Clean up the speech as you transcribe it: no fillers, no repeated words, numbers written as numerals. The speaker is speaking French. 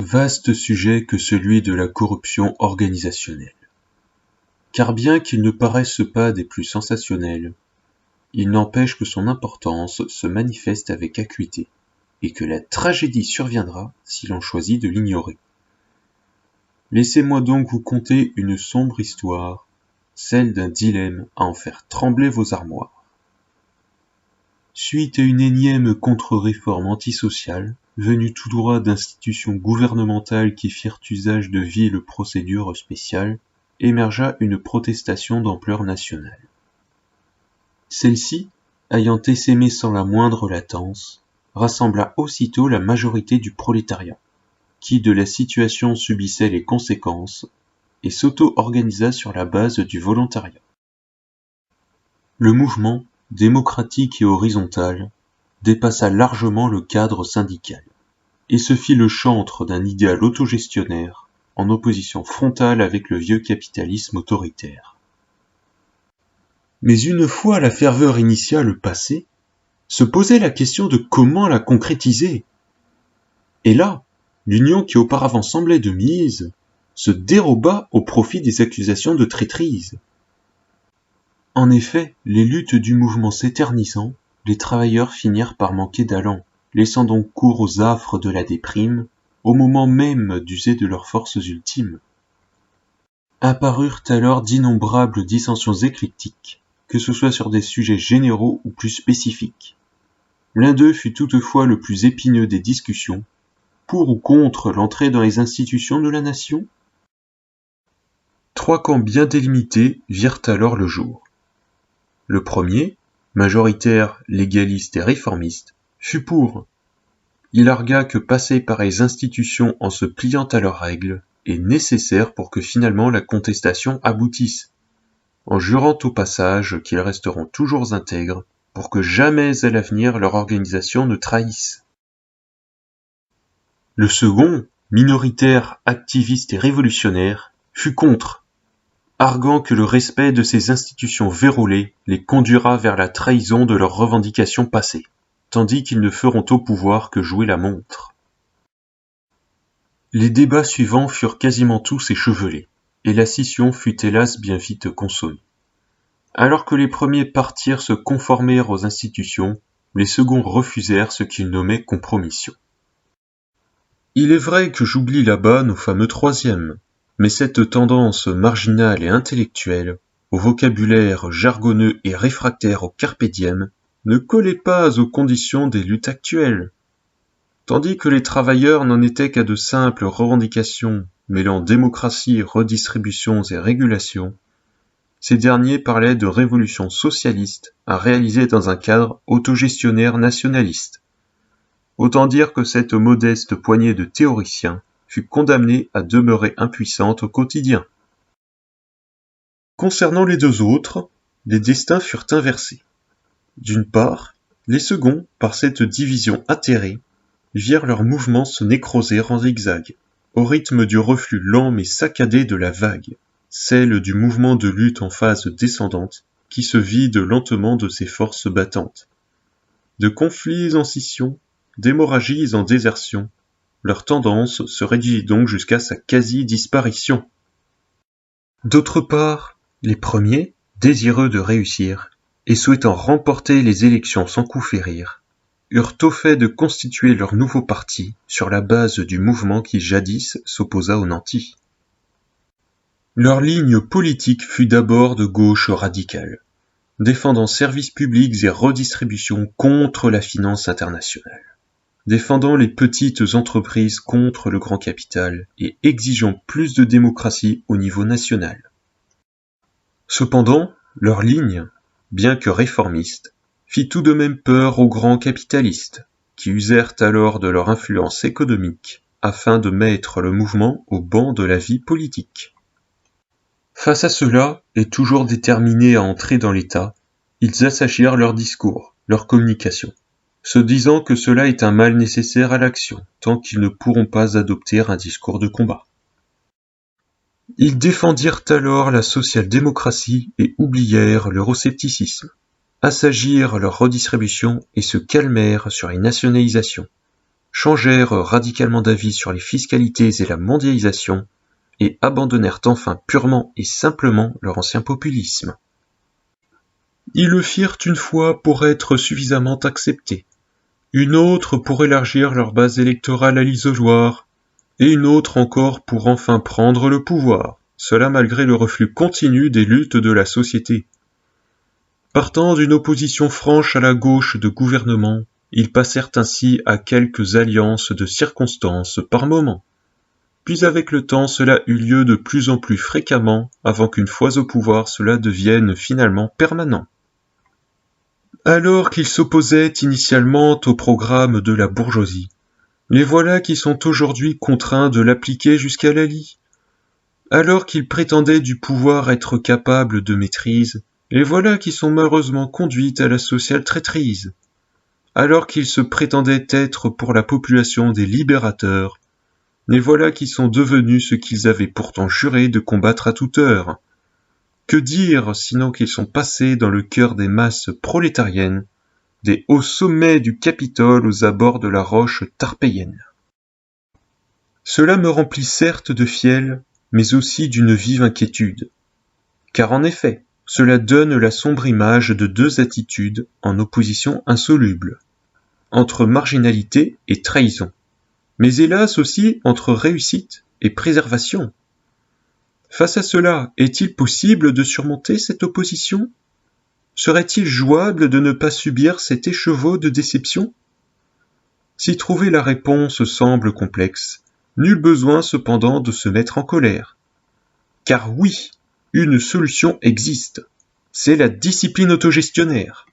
Vaste sujet que celui de la corruption organisationnelle. Car bien qu'il ne paraisse pas des plus sensationnels, il n'empêche que son importance se manifeste avec acuité, et que la tragédie surviendra si l'on choisit de l'ignorer. Laissez-moi donc vous conter une sombre histoire, celle d'un dilemme à en faire trembler vos armoires. Suite à une énième contre-réforme antisociale, venue tout droit d'institutions gouvernementales qui firent usage de viles procédures spéciales, émergea une protestation d'ampleur nationale. Celle-ci, ayant essaimé sans la moindre latence, rassembla aussitôt la majorité du prolétariat, qui de la situation subissait les conséquences, et s'auto-organisa sur la base du volontariat. Le mouvement, démocratique et horizontal, dépassa largement le cadre syndical, et se fit le chantre d'un idéal autogestionnaire, en opposition frontale avec le vieux capitalisme autoritaire. Mais une fois la ferveur initiale passée, se posait la question de comment la concrétiser. Et là, l'union qui auparavant semblait de mise, se déroba au profit des accusations de traîtrise. En effet, les luttes du mouvement s'éternisant, les travailleurs finirent par manquer d'allant, laissant donc cours aux affres de la déprime, au moment même d'user de leurs forces ultimes. Apparurent alors d'innombrables dissensions éclectiques, que ce soit sur des sujets généraux ou plus spécifiques. L'un d'eux fut toutefois le plus épineux des discussions, pour ou contre l'entrée dans les institutions de la nation. Trois camps bien délimités virent alors le jour. Le premier, majoritaire, légaliste et réformiste, fut pour. Il argua que passer par les institutions en se pliant à leurs règles est nécessaire pour que finalement la contestation aboutisse, en jurant au passage qu'ils resteront toujours intègres pour que jamais à l'avenir leur organisation ne trahisse. Le second, minoritaire, activiste et révolutionnaire, fut contre, arguant que le respect de ces institutions vérolées les conduira vers la trahison de leurs revendications passées, tandis qu'ils ne feront au pouvoir que jouer la montre. Les débats suivants furent quasiment tous échevelés, et la scission fut hélas bien vite consommée. Alors que les premiers partirent se conformer aux institutions, les seconds refusèrent ce qu'ils nommaient compromission. Il est vrai que j'oublie là-bas nos fameux troisièmes, mais cette tendance marginale et intellectuelle, au vocabulaire jargonneux et réfractaire au carpe diem, ne collait pas aux conditions des luttes actuelles. Tandis que les travailleurs n'en étaient qu'à de simples revendications mêlant démocratie, redistributions et régulations, ces derniers parlaient de révolution socialiste à réaliser dans un cadre autogestionnaire nationaliste. Autant dire que cette modeste poignée de théoriciens fut condamnée à demeurer impuissante au quotidien. Concernant les deux autres, les destins furent inversés. D'une part, les seconds, par cette division atterrée, virent leur mouvement se nécroser en zigzag, au rythme du reflux lent mais saccadé de la vague, celle du mouvement de lutte en phase descendante qui se vide lentement de ses forces battantes. De conflits en scission, d'hémorragies en désertion, leur tendance se réduisit donc jusqu'à sa quasi-disparition. D'autre part, les premiers, désireux de réussir, et souhaitant remporter les élections sans coup férir, eurent au fait de constituer leur nouveau parti sur la base du mouvement qui jadis s'opposa aux nantis. Leur ligne politique fut d'abord de gauche radicale, défendant services publics et redistribution contre la finance internationale, défendant les petites entreprises contre le grand capital et exigeant plus de démocratie au niveau national. Cependant, leur ligne, bien que réformiste, fit tout de même peur aux grands capitalistes, qui usèrent alors de leur influence économique afin de mettre le mouvement au ban de la vie politique. Face à cela, et toujours déterminés à entrer dans l'État, ils assagirent leur discours, leur communication, se disant que cela est un mal nécessaire à l'action, tant qu'ils ne pourront pas adopter un discours de combat. Ils défendirent alors la social-démocratie et oublièrent l'euroscepticisme, assagirent leur redistribution et se calmèrent sur les nationalisations, changèrent radicalement d'avis sur les fiscalités et la mondialisation, et abandonnèrent enfin purement et simplement leur ancien populisme. Ils le firent une fois pour être suffisamment acceptés, une autre pour élargir leur base électorale à l'isoloir, et une autre encore pour enfin prendre le pouvoir, cela malgré le reflux continu des luttes de la société. Partant d'une opposition franche à la gauche de gouvernement, ils passèrent ainsi à quelques alliances de circonstances par moments. Puis avec le temps, cela eut lieu de plus en plus fréquemment, avant qu'une fois au pouvoir, cela devienne finalement permanent. Alors qu'ils s'opposaient initialement au programme de la bourgeoisie, les voilà qui sont aujourd'hui contraints de l'appliquer jusqu'à la lie. Alors qu'ils prétendaient du pouvoir être capables de maîtrise, les voilà qui sont malheureusement conduits à la sociale traîtrise. Alors qu'ils se prétendaient être pour la population des libérateurs, les voilà qui sont devenus ce qu'ils avaient pourtant juré de combattre à toute heure. Que dire sinon qu'ils sont passés dans le cœur des masses prolétariennes, des hauts sommets du Capitole aux abords de la roche tarpéienne. Cela me remplit certes de fiel, mais aussi d'une vive inquiétude. Car en effet, cela donne la sombre image de deux attitudes en opposition insoluble, entre marginalité et trahison, mais hélas aussi entre réussite et préservation. Face à cela, est-il possible de surmonter cette opposition ? Serait-il jouable de ne pas subir cet écheveau de déception ? Si trouver la réponse semble complexe, nul besoin cependant de se mettre en colère. Car oui, une solution existe, c'est la discipline autogestionnaire.